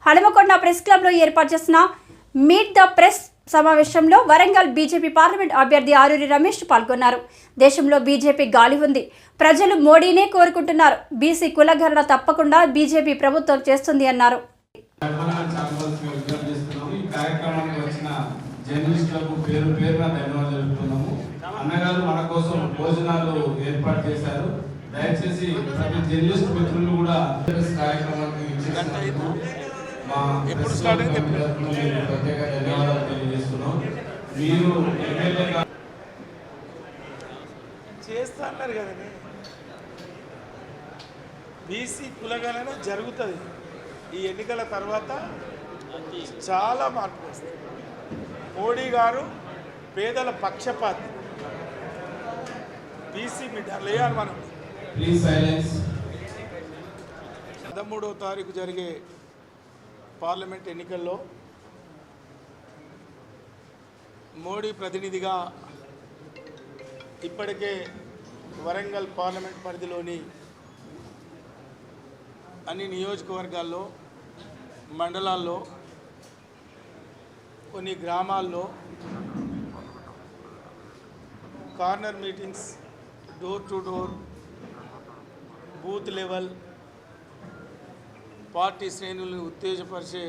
Hanumakonda press క్లబ్లో ఏర్పాటు చేసిన మీట్ ద ప్రెస్ సమావేశంలో వరంగల్ బీజేపీ పార్లమెంట్ అభ్యర్థి ఆరూరి రమేష్ పాల్గొన్నారు. దేశంలో బీజేపీ గాలి ఉంది, ప్రజలు మోడీనే కోరుకుంటున్నారు. బీసీ కులగణన తప్పకుండా బీజేపీ ప్రభుత్వం చేస్తుంది అన్నారు. అన్నగారు మన కోసం భోజనాలు ఏర్పాటు చేశారు. దయచేసి ప్రతి జర్నలిస్ట్ మిత్రులు కూడా కార్యక్రమానికి ప్రత్యేక ధన్యవాదాలు తెలియజేస్తున్నాం. మీరు చేస్తున్నారు కదండి. బీసీ కులగణన జరుగుతుంది. ఈ ఎన్నికల తర్వాత చాలా మార్పు వస్తుంది. మోడీ గారు పేదల పక్షపాతి. బీసీ లేయాలి మనం. 13వ తారీఖు జరిగే పార్లమెంట్ ఎన్నికల్లో మోడీ ప్రతినిధిగా ఇప్పటికే వరంగల్ పార్లమెంట్ పరిధిలోని అన్ని నియోజకవర్గాల్లో, మండలాల్లో, కొన్ని గ్రామాల్లో corner meetings, door to door, booth level, party శ్రేణులను ఉత్తేజపరిచే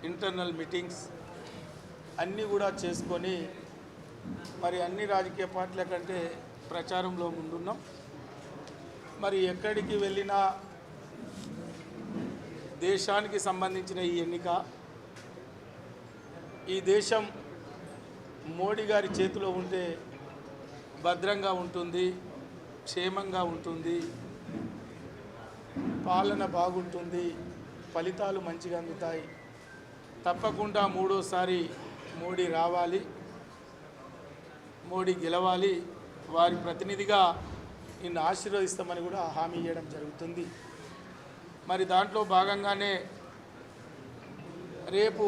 ఇంటర్నల్ మీటింగ్స్ అన్నీ కూడా చేసుకొని మరి అన్ని రాజకీయ పార్టీల కంటే ప్రచారంలో ముందున్నాం. మరి ఎక్కడికి వెళ్ళినా దేశానికి సంబంధించిన ఈ ఎన్నిక, ఈ దేశం మోడీ గారి చేతిలో ఉంటే భద్రంగా ఉంటుంది, క్షేమంగా ఉంటుంది, పాలన బాగుంటుంది, ఫలితాలు మంచిగా అందుతాయి. తప్పకుండా మూడోసారి మోడీ రావాలి, మోడీ గెలవాలి, వారి ప్రతినిధిగా నిన్ను ఆశీర్వదిస్తామని కూడా హామీ ఇవ్వడం జరుగుతుంది. మరి దాంట్లో భాగంగానే రేపు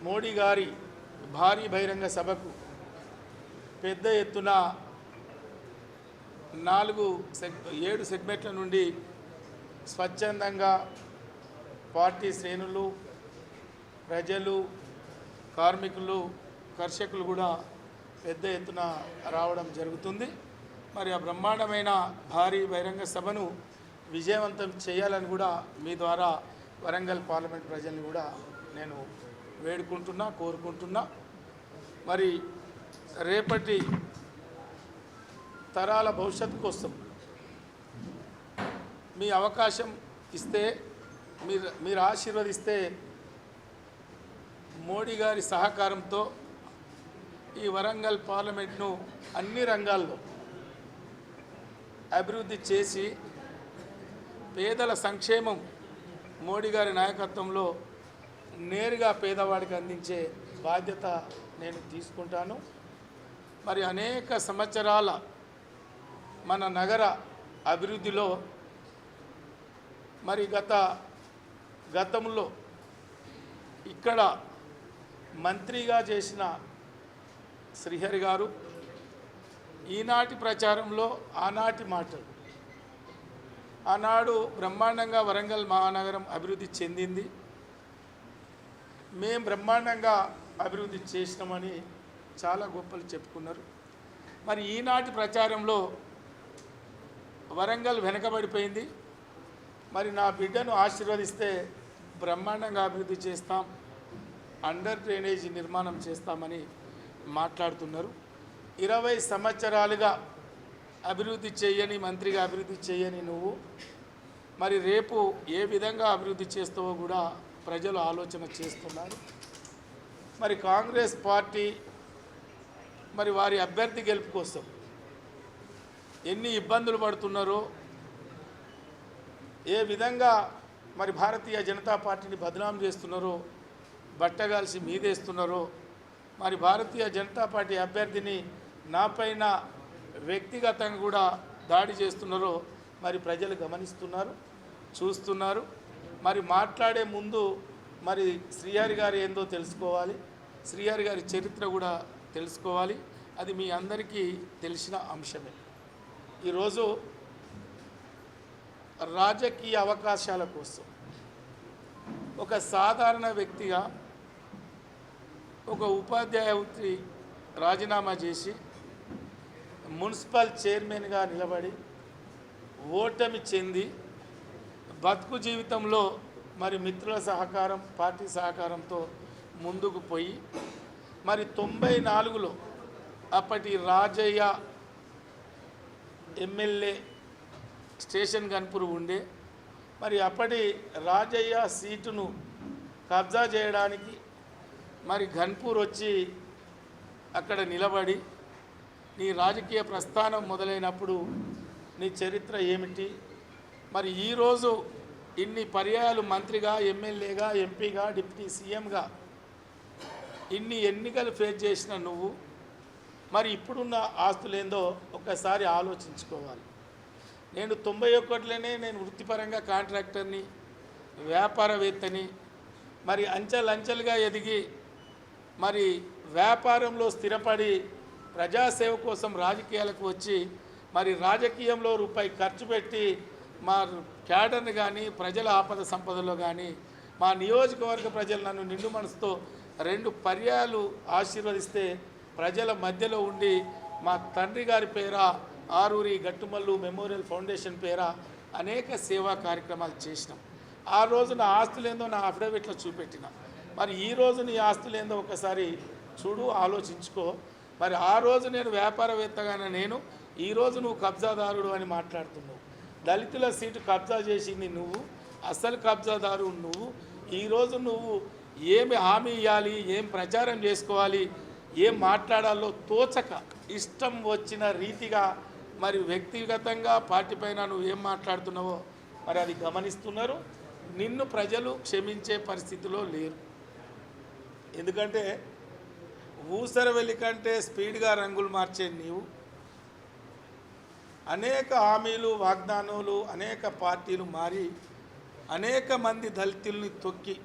మోడీ గారి భారీ బహిరంగ సభకు పెద్ద ఎత్తున 7 సెగ్మెంట్ల నుండి స్వచ్ఛందంగా పార్టీ శ్రేణులు, ప్రజలు, కార్మికులు, కర్షకులు కూడా పెద్ద ఎత్తున రావడం జరుగుతుంది. మరి ఆ బ్రహ్మాండమైన భారీ బహిరంగ సభను విజయవంతం చేయాలని కూడా మీ ద్వారా వరంగల్ పార్లమెంట్ ప్రజల్ని కూడా నేను వేడుకుంటున్నా, కోరుకుంటున్నా. మరి రేపటి తరాల భవిష్యత్తు కోసం మీ అవకాశం ఇస్తే, మీరు ఆశీర్వదిస్తే మోడీ గారి సహకారంతో ఈ వరంగల్ పార్లమెంట్ను అన్ని రంగాల్లో అభివృద్ధి చేసి పేదల సంక్షేమం మోడీ గారి నాయకత్వంలో నేరుగా పేదవాడికి అందించే బాధ్యత నేను తీసుకుంటాను. మరి అనేక సంవత్సరాల మన నగర అభివృద్ధిలో మరి గతంలో ఇక్కడ మంత్రిగా చేసిన శ్రీహరి గారు ఈనాటి ప్రచారంలో ఆనాటి మాటలు, ఆనాడు బ్రహ్మాండంగా వరంగల్ మహానగరం అభివృద్ధి చెందింది, మేము బ్రహ్మాండంగా అభివృద్ధి చేసినామని చాలా గొప్పలు చెప్పుకున్నారు. మరి ఈనాటి ప్రచారంలో వరంగల్ వెనకబడిపోయింది, మరి నా బిడ్డను ఆశీర్వదిస్తే బ్రహ్మాండంగా అభివృద్ధి చేస్తాం, అండర్ డ్రైనేజీ నిర్మాణం చేస్తామని మాట్లాడుతున్నారు. 20 సంవత్సరాలుగా అభివృద్ధి చేయని మంత్రిగా అభివృద్ధి చేయని నువ్వు మరి రేపు ఏ విధంగా అభివృద్ధి చేస్తావో కూడా ప్రజలు ఆలోచన చేస్తున్నారు. మరి కాంగ్రెస్ పార్టీ మరి వారి అభ్యర్థి గెలుపు కోసం ఎన్ని ఇబ్బందులు పడుతున్నారో, ఏ విధంగా మరి భారతీయ జనతా పార్టీని బదనాం చేస్తున్నారో, బట్టగాల్సి మీదేస్తున్నారో, మరి భారతీయ జనతా పార్టీ అభ్యర్థిని నాపైన వ్యక్తిగతంగా కూడా దాడి చేస్తున్నారో మరి ప్రజలు గమనిస్తున్నారు, చూస్తున్నారు. మరి మాట్లాడే ముందు మరి శ్రీహరి గారు ఏందో తెలుసుకోవాలి, శ్రీహరి గారి చరిత్ర కూడా తెలుసుకోవాలి. అది మీ అందరికీ తెలిసిన అంశమే. ఈరోజు రాజకీయ అవకాశాల కోసం ఒక సాధారణ వ్యక్తిగా ఒక ఉపాధ్యాయ వృత్తి రాజీనామా చేసి మున్సిపల్ చైర్మన్గా నిలబడి ఓటమి చెంది బతుకు జీవితంలో మరి మిత్రుల సహకారం పార్టీ సహకారంతో ముందుకు పోయి మరి 94లో అప్పటి రాజయ్య ఎమ్మెల్యే స్టేషన్ గన్పూర్ ఉండే మరి అప్పటి రాజయ్య సీటును కబ్జా చేయడానికి మరి గన్పూర్ వచ్చి అక్కడ నిలబడి నీ రాజకీయ ప్రస్థానం మొదలైనప్పుడు నీ చరిత్ర ఏమిటి, మరి ఈరోజు ఇన్ని పర్యాయాలు మంత్రిగా ఎమ్మెల్యేగా ఎంపీగా డిప్యూటీ సీఎంగా ఇన్ని ఎన్నికలు ఫేస్ చేసిన నువ్వు మరి ఇప్పుడున్న ఆస్తులేందో ఒక్కసారి ఆలోచించుకోవాలి. నేను 91లోనే నేను వృత్తిపరంగా కాంట్రాక్టర్ని వ్యాపారవేత్తని మరి అంచెలంచెలుగా ఎదిగి మరి వ్యాపారంలో స్థిరపడి ప్రజాసేవ కోసం రాజకీయాలకు వచ్చి మరి రాజకీయంలో రూపాయి ఖర్చు పెట్టి మా క్యాడర్ని కానీ ప్రజల ఆపద సంపదలో కానీ మా నియోజకవర్గ ప్రజలు నన్ను నిండు మనసుతో 2 పర్యాయాలు ఆశీర్వదిస్తే ప్రజల మధ్యలో ఉండి మా తండ్రి గారి పేర ఆరూరి గట్టుమల్లు మెమోరియల్ ఫౌండేషన్ పేర అనేక సేవా కార్యక్రమాలు చేసినాం. ఆ రోజు నా ఆస్తులేందో నా అఫిడవిట్లో చూపెట్టిన. మరి ఈ రోజు నీ ఆస్తులేందో ఒకసారి చూడు, ఆలోచించుకో. మరి ఆ రోజు నేను వ్యాపారవేత్తగానే నేను, ఈరోజు నువ్వు కబ్జాదారుడు అని మాట్లాడుతున్నావు. దళితుల సీటు కబ్జా చేసింది నువ్వు, అసలు కబ్జాదారు నువ్వు. ఈరోజు నువ్వు ఏమి హామీ ఇవ్వాలి, ఏం ప్రచారం చేసుకోవాలి, ఏం మాట్లాడాలో తోచక ఇష్టం వచ్చిన రీతిగా మరి వ్యక్తిగతంగా పార్టీ పైన నువ్వు ఏం మాట్లాడుతున్నావో మరి అది గమనిస్తున్నారు. నిన్ను ప్రజలు క్షమించే పరిస్థితిలో లేరు. ఎందుకంటే ఊసరవెల్లి కంటే స్పీడ్గా రంగులు మార్చే నీవు అనేక హామీలు వాగ్దానాలు అనేక పార్టీలు మారి అనేక మంది దళితుల్ని తొక్కి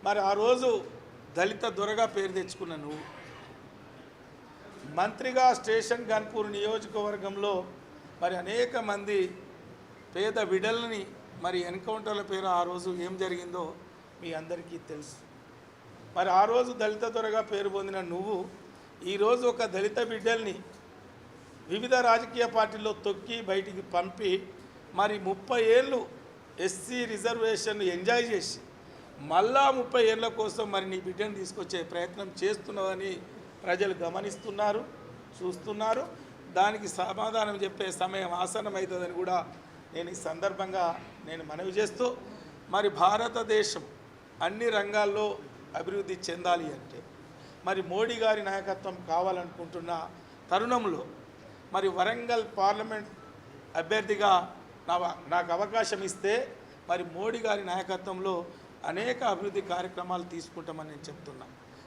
మరి ఆ రోజు దళిత దొరగా పేరు తెచ్చుకున్న నువ్వు మంత్రిగా స్టేషన్ గన్పూర్ నియోజకవర్గంలో మరి అనేక మంది పేద విడల్ని మరి ఎన్కౌంటర్ల పేరు ఆ రోజు ఏం జరిగిందో మీ అందరికీ తెలుసు. మరి ఆ రోజు దళిత దొరగా పేరు పొందిన నువ్వు ఈరోజు ఒక దళిత బిడ్డల్ని వివిధ రాజకీయ పార్టీల్లో తొక్కి బయటికి పంపి మరి 30 ఏళ్ళు ఎస్సీ రిజర్వేషన్ ఎంజాయ్ చేసి మళ్ళా 30 ఏళ్ళ కోసం మరి నీ బిడ్డను తీసుకొచ్చే ప్రయత్నం చేస్తున్నావని ప్రజలు గమనిస్తున్నారు, చూస్తున్నారు. దానికి సమాధానం చెప్పే సమయం ఆసన్నమవుతుందని కూడా నేను ఈ సందర్భంగా మనవి చేస్తూ మరి భారతదేశం అన్ని రంగాల్లో అభివృద్ధి చెందాలి అంటే మరి మోడీ గారి నాయకత్వం కావాలనుకుంటున్న తరుణంలో మరి వరంగల్ పార్లమెంట్ అభ్యర్థిగా నాకు అవకాశం ఇస్తే మరి మోడీ గారి నాయకత్వంలో అనేక అభివృద్ధి కార్యక్రమాలు తీసుకుంటామని నేను చెప్తున్నా.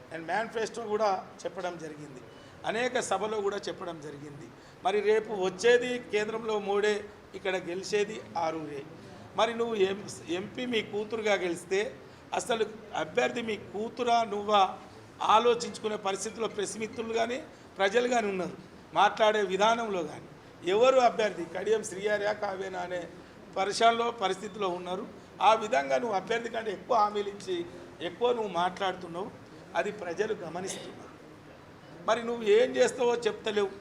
నేను మేనిఫెస్టో కూడా చెప్పడం జరిగింది, అనేక సభలో కూడా చెప్పడం జరిగింది. మరి రేపు వచ్చేది కేంద్రంలో మోడే, ఇక్కడ గెలిచేది ఆరూరే. మరి నువ్వు ఎంపీ మీ కూతురుగా గెలిస్తే అసలు అభ్యర్థి మీ కూతురా నువ్వా ఆలోచించుకునే పరిస్థితుల్లో ప్రెస్ మిత్రులు కానీ ప్రజలు కానీ ఉన్నారు. మాట్లాడే విధానంలో కానీ ఎవరు అభ్యర్థి కడియం శ్రీయార్యా కావేనా అనే పరిస్థితిలో ఉన్నారు. ఆ విధంగా నువ్వు అభ్యర్థి కంటే ఎక్కువ హామీలు ఇచ్చి ఎక్కువ నువ్వు మాట్లాడుతున్నావు, అది ప్రజలు గమనిస్తున్నారు. మరి నువ్వు ఏం చేస్తావో చెప్తలేవు.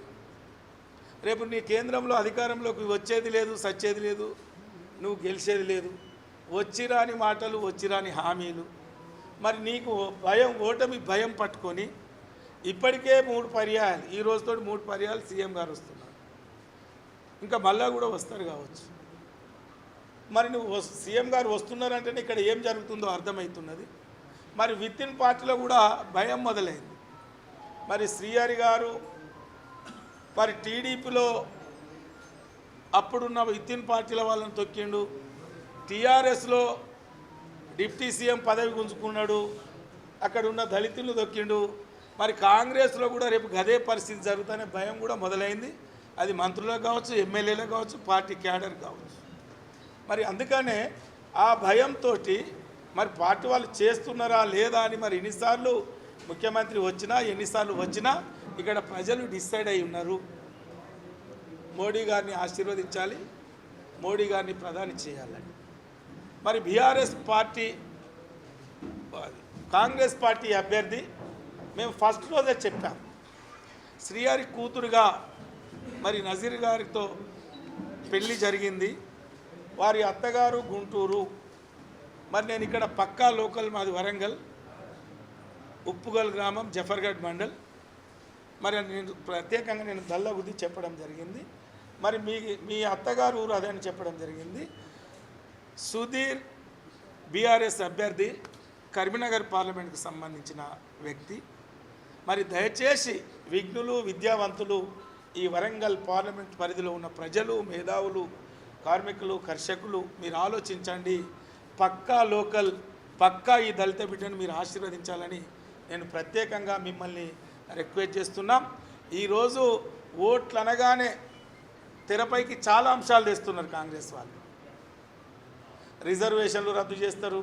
రేపు నీ కేంద్రంలో అధికారంలోకి వచ్చేది లేదు, సచ్చేది లేదు, నువ్వు గెలిచేది లేదు. వచ్చిరాని మాటలు, వచ్చిరాని హామీలు. మరి నీకు భయం, ఓటమి భయం పట్టుకొని ఇప్పటికే 3 పర్యాయాలు, ఈ రోజుతో 3 పర్యాయాలు సీఎం గారు వస్తున్నారు, ఇంకా మళ్ళా కూడా వస్తారు కావచ్చు. మరి నువ్వు సీఎం గారు వస్తున్నారంటేనే ఇక్కడ ఏం జరుగుతుందో అర్థమవుతున్నది. మరి విత్ ఇన్ పార్టీలో కూడా భయం మొదలైంది. మరి శ్రీహరి గారు మరి టీడీపీలో అప్పుడున్న విత్ ఇన్ పార్టీల వాళ్ళని తొక్కిండు, టీఆర్ఎస్లో డిప్యూటీ సీఎం పదవి గుంజుకున్నాడు, అక్కడ ఉన్న దళితులను తొక్కిండు. మరి కాంగ్రెస్లో కూడా రేపు గదే పరిస్థితి జరుగుతుందనే భయం కూడా మొదలైంది. అది మంత్రులకు కావచ్చు, ఎమ్మెల్యేలకు కావచ్చు, పార్టీ క్యాడర్ కావచ్చు. మరి అందుకనే ఆ భయంతో మరి పార్టీ వాళ్ళు చేస్తున్నారా లేదా అని మరి ఎన్నిసార్లు ముఖ్యమంత్రి వచ్చినా ఎన్నిసార్లు వచ్చినా ఇక్కడ ప్రజలు డిసైడ్ అయి ఉన్నారు. మోడీ గారిని ఆశీర్వదించాలి, మోడీ గారిని ప్రధాని చేయాలని. మరి బీఆర్ఎస్ పార్టీ కాంగ్రెస్ పార్టీ అభ్యర్థి మేము ఫస్ట్ రోజే చెప్పాం, శ్రీహరి కూతురుగా మరి నజీర్ గారితో పెళ్ళి జరిగింది, వారి అత్తగారు గుంటూరు, మరి నేను ఇక్కడ పక్కా లోకల్, మాది వరంగల్ ఉప్పుగల్ గ్రామం జఫర్గఢ్ మండల్, మరి నేను ప్రత్యేకంగా నేను దల్లగుద్ది చెప్పడం జరిగింది. మరి మీ అత్తగారు ఊరు అదని చెప్పడం జరిగింది. సుధీర్ బీఆర్ఎస్ అభ్యర్థి, కరీంనగర్ పార్లమెంట్కి సంబంధించిన వ్యక్తి. మరి దయచేసి విఘ్నులు, విద్యావంతులు, ఈ వరంగల్ పార్లమెంట్ పరిధిలో ఉన్న ప్రజలు, మేధావులు, కార్మికులు, కర్షకులు మీరు ఆలోచించండి. పక్కా లోకల్, పక్కా ఈ దళిత బిడ్డను మీరు ఆశీర్వదించాలని నేను ప్రత్యేకంగా మిమ్మల్ని రిక్వెస్ట్ చేస్తున్నాం. ఈరోజు ఓట్లు అనగానే తెరపైకి చాలా అంశాలు తెస్తున్నారు కాంగ్రెస్ వాళ్ళు. రిజర్వేషన్లు రద్దు చేస్తారు,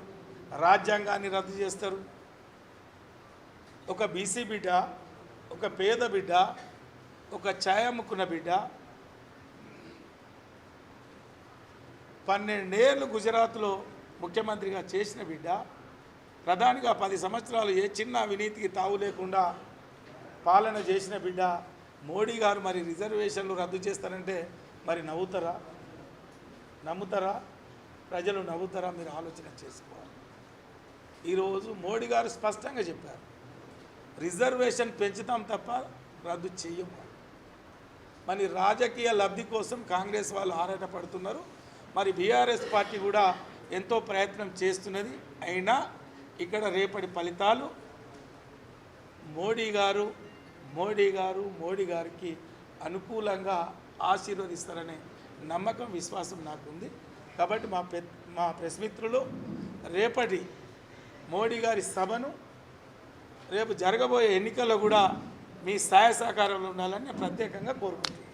రాజ్యాంగాన్ని రద్దు చేస్తారు. ఒక బీసీ బిడ్డ, ఒక పేద బిడ్డ, ఒక ఛాయ అమ్ముకున్న బిడ్డ 12 ఏళ్ళు గుజరాత్లో ముఖ్యమంత్రిగా చేసిన బిడ్డ, ప్రధానిగా 10 సంవత్సరాలు ఏ చిన్న అవినీతికి తావు లేకుండా పాలన చేసిన బిడ్డ మోడీ గారు మరి రిజర్వేషన్లు రద్దు చేస్తారంటే మరి నమ్ముతారా? ప్రజలు నవ్వుతారా? మీరు ఆలోచన చేసుకోవాలి. ఈరోజు మోడీ గారు స్పష్టంగా చెప్పారు, రిజర్వేషన్ పెంచుతాం తప్ప రద్దు చెయ్యము. మరి రాజకీయ లబ్ధి కోసం కాంగ్రెస్ వాళ్ళు ఆరాటపడుతున్నారు. మరి బీఆర్ఎస్ పార్టీ కూడా ఎంతో ప్రయత్నం చేస్తున్నది. అయినా ఇక్కడ రేపటి ఫలితాలు మోడీ గారికి అనుకూలంగా ఆశీర్వదిస్తారనే నమ్మకం, విశ్వాసం నాకుంది. కాబట్టి మా ప్రెస్ మిత్రులు రేపటి మోడీ గారి సభను, రేపు జరగబోయే ఎన్నికల్లో కూడా మీ సహాయ సహకారంలో ఉండాలని నేను ప్రత్యేకంగా కోరుకుంటున్నాను.